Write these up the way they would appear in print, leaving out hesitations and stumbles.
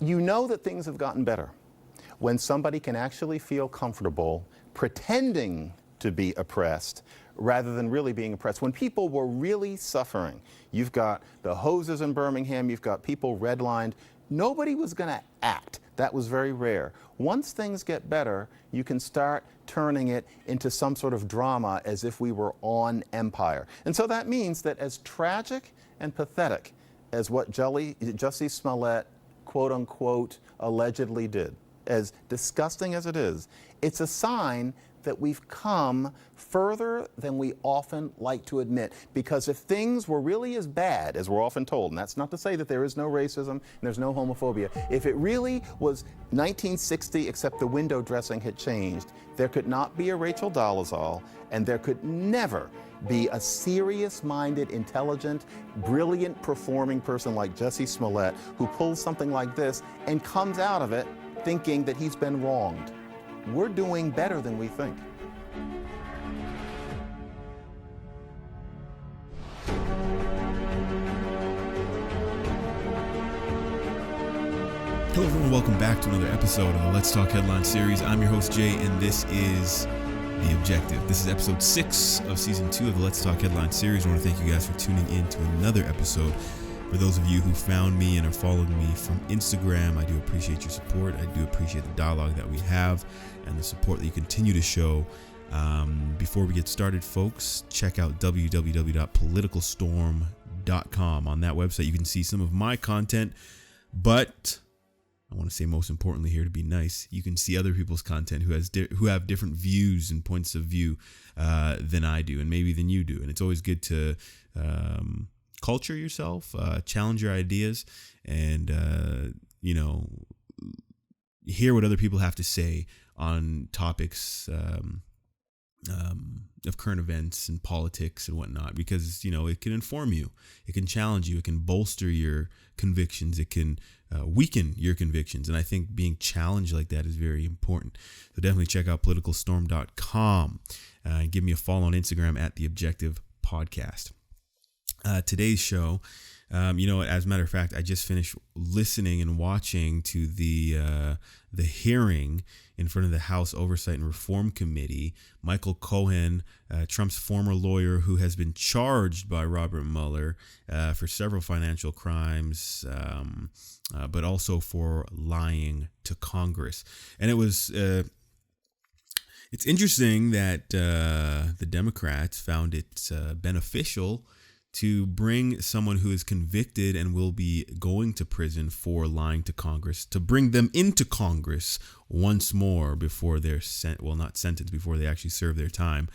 You know that things have gotten better when somebody can actually feel comfortable pretending to be oppressed rather than really being oppressed. When people were really suffering, you've got the hoses in Birmingham, you've got people redlined, nobody was going to act. That was very rare. Once things get better, you can start turning it into some sort of drama as if we were on empire. And so that means that as tragic and pathetic as what Jussie Smollett, quote unquote, allegedly did, as disgusting as it is, it's a sign that we've come further than we often like to admit. Because if things were really as bad as we're often told, and that's not to say that there is no racism and there's no homophobia, if it really was 1960 except the window dressing had changed, there could not be a Rachel Dolezal, and there could never be a serious-minded, intelligent, brilliant performing person like Jussie Smollett who pulls something like this and comes out of it thinking that he's been wronged. We're doing better than we think. Hello everyone, welcome back to another episode of the Let's Talk Headline series. I'm your host Jay, and this is The Objective. This is episode 6 of season 2 of the Let's Talk Headline series. I want to thank you guys for tuning in to another episode. For those of you who found me and are following me from Instagram, I do appreciate your support. I do appreciate the dialogue that we have and the support that you continue to show. Before we get started, folks, check out www.politicalstorm.com. On that website, you can see some of my content, but I want to say most importantly here, to be nice, you can see other people's content who have different views and points of view than I do, and maybe than you do. And it's always good to culture yourself, challenge your ideas, and hear what other people have to say on topics of current events and politics and whatnot, because it can inform you, it can challenge you, it can bolster your convictions, it can weaken your convictions, and I think being challenged like that is very important. So definitely check out politicalstorm.com and give me a follow on Instagram at The Objective Podcast. Today's show, as a matter of fact, I just finished listening and watching to the hearing in front of the House Oversight and Reform Committee. Michael Cohen, Trump's former lawyer, who has been charged by Robert Mueller for several financial crimes, but also for lying to Congress. And it was it's interesting that the Democrats found it beneficial to bring someone who is convicted and will be going to prison for lying to Congress, to bring them into Congress once more before they're not sentenced, before they actually serve their time,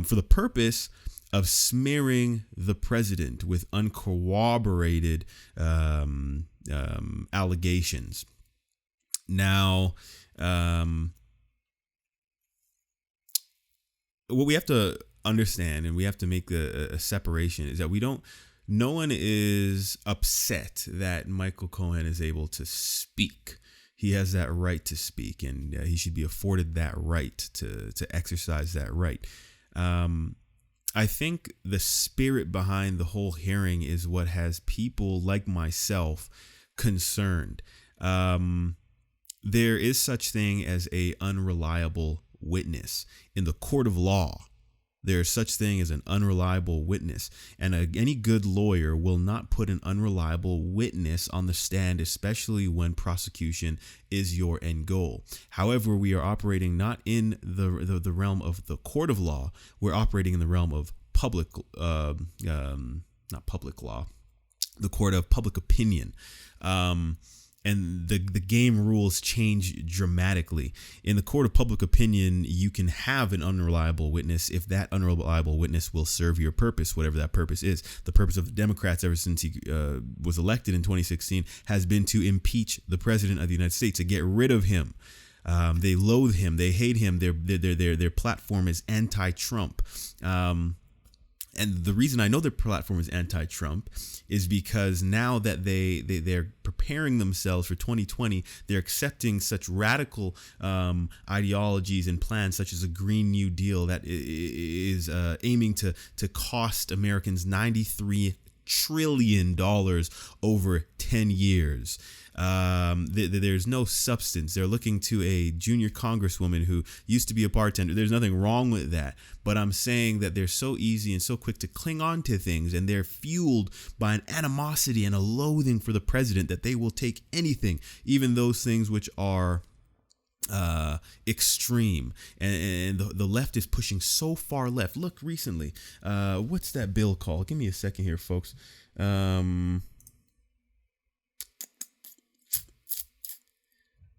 for the purpose of smearing the president with uncorroborated allegations. Now, what we have to understand, and we have to make a separation, is that no one is upset that Michael Cohen is able to speak. He has that right to speak, and he should be afforded that right to exercise that right. I think the spirit behind the whole hearing is what has people like myself concerned. There is such thing as a unreliable witness in the court of law. There's such thing as an unreliable witness, and any good lawyer will not put an unreliable witness on the stand, especially when prosecution is your end goal. However, we are operating not in the realm of the court of law. We're operating in the realm of not public law, the court of public opinion. And the game rules change dramatically. In the court of public opinion, you can have an unreliable witness if that unreliable witness will serve your purpose, whatever that purpose is. The purpose of the Democrats ever since he was elected in 2016 has been to impeach the president of the United States, to get rid of him. They loathe him. They hate him. Their platform is anti-Trump. And the reason I know their platform is anti-Trump is because now that they're preparing themselves for 2020, they're accepting such radical ideologies and plans, such as a Green New Deal that is aiming to cost Americans $93 trillion over 10 years. There's no substance. They're looking to a junior congresswoman who used to be a bartender. There's nothing wrong with that. But I'm saying that they're so easy and so quick to cling on to things, and they're fueled by an animosity and a loathing for the president that they will take anything, even those things which are extreme. And the left is pushing so far left. Look recently, what's that bill called? Give me a second here, folks.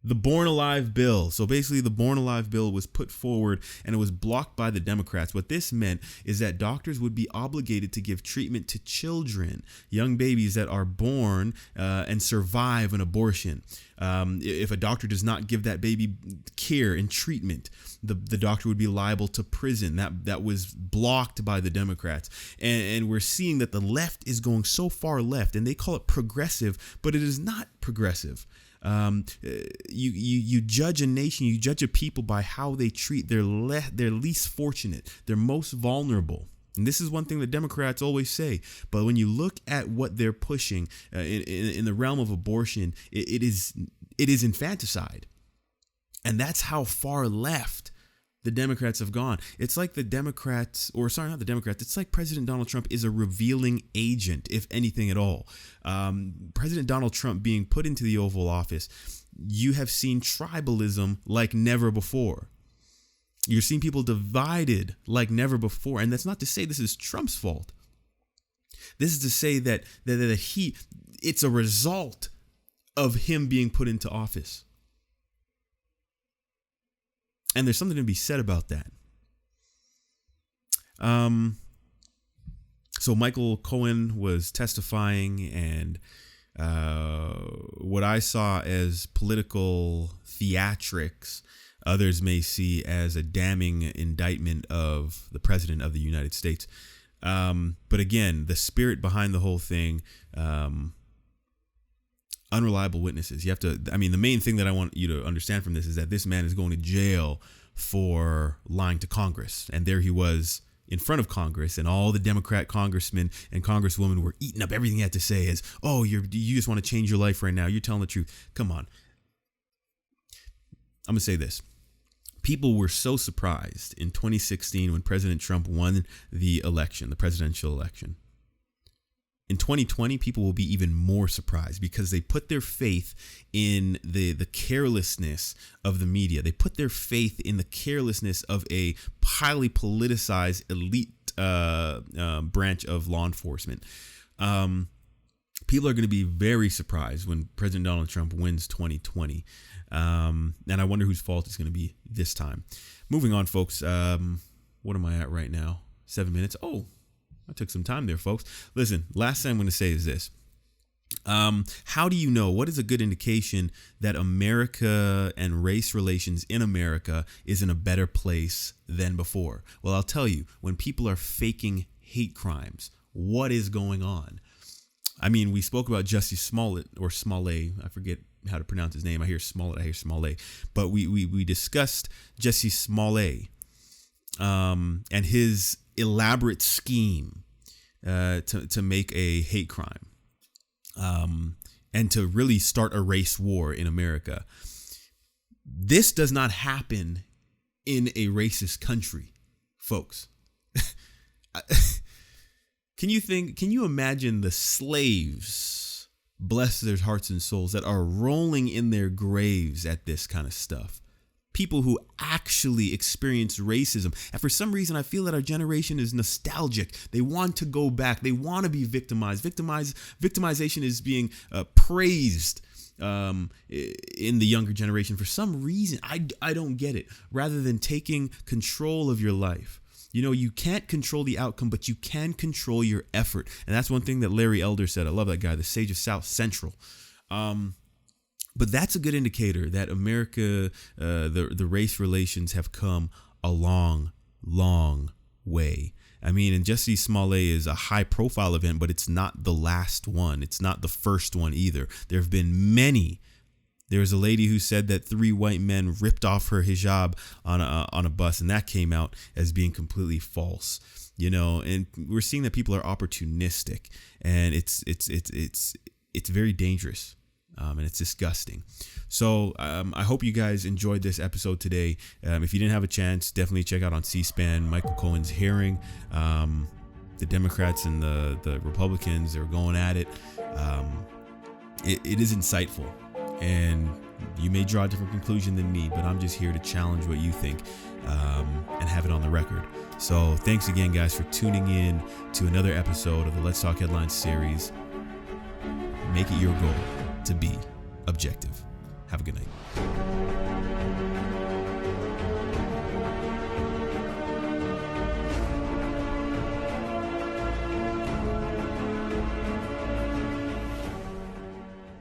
The Born Alive bill. So basically the Born Alive bill was put forward and it was blocked by the Democrats. What this meant is that doctors would be obligated to give treatment to children, young babies that are born and survive an abortion. If a doctor does not give that baby care and treatment, the doctor would be liable to prison. That was blocked by the Democrats. And we're seeing that the left is going so far left, and they call it progressive, but it is not progressive. You judge a nation, you judge a people by how they treat their least fortunate, their most vulnerable. And this is one thing that Democrats always say. But when you look at what they're pushing in the realm of abortion, it is infanticide. And that's how far left the Democrats have gone. It's like the Democrats, or sorry, not the Democrats. It's like President Donald Trump is a revealing agent, if anything at all. President Donald Trump being put into the Oval Office, you have seen tribalism like never before. You're seeing people divided like never before. And that's not to say this is Trump's fault. This is to say that it's a result of him being put into office. And there's something to be said about that. So Michael Cohen was testifying, and what I saw as political theatrics, others may see as a damning indictment of the president of the United States. But again, the spirit behind the whole thing, unreliable witnesses. You have to, the main thing that I want you to understand from this is that this man is going to jail for lying to Congress. And there he was in front of Congress, and all the Democrat congressmen and congresswomen were eating up everything he had to say as, oh, you just want to change your life right now. You're telling the truth. Come on. I'm going to say this. People were so surprised in 2016 when President Trump won the election, the presidential election. In 2020, people will be even more surprised because they put their faith in the carelessness of the media. They put their faith in the carelessness of a highly politicized elite branch of law enforcement. People are going to be very surprised when President Donald Trump wins 2020. And I wonder whose fault it's going to be this time. Moving on, folks. What am I at right now? 7 minutes. Oh, I took some time there, folks. Listen, last thing I'm going to say is this. How do you know? What is a good indication that America and race relations in America is in a better place than before? Well, I'll tell you, when people are faking hate crimes, what is going on? We spoke about Jussie Smollett, or Smollett. I forget how to pronounce his name. I hear Smollett, I hear Smollett. But we discussed Jussie Smollett and his elaborate scheme to make a hate crime and to really start a race war in America. This does not happen in a racist country, folks. Can you imagine the slaves, bless their hearts and souls, that are rolling in their graves at this kind of stuff? People who actually experience racism. And for some reason, I feel that our generation is nostalgic. They want to go back. They want to be victimized. Victimization is being praised in the younger generation. For some reason, I don't get it. Rather than taking control of your life. You can't control the outcome, but you can control your effort. And that's one thing that Larry Elder said. I love that guy, the sage of South Central. But that's a good indicator that America, the race relations have come a long, long way. And Jussie Smollett is a high profile event, but it's not the last one. It's not the first one either. There have been many There was a lady who said that 3 white men ripped off her hijab on a bus, and that came out as being completely false. And we're seeing that people are opportunistic, and it's very dangerous, and it's disgusting. So I hope you guys enjoyed this episode today. If you didn't have a chance, definitely check out on C-SPAN Michael Cohen's hearing. The Democrats and the Republicans, they're going at it. It is insightful, and you may draw a different conclusion than me, but I'm just here to challenge what you think and have it on the record. So thanks again, guys, for tuning in to another episode of the Let's Talk Headlines series. Make it your goal to be objective. Have a good night.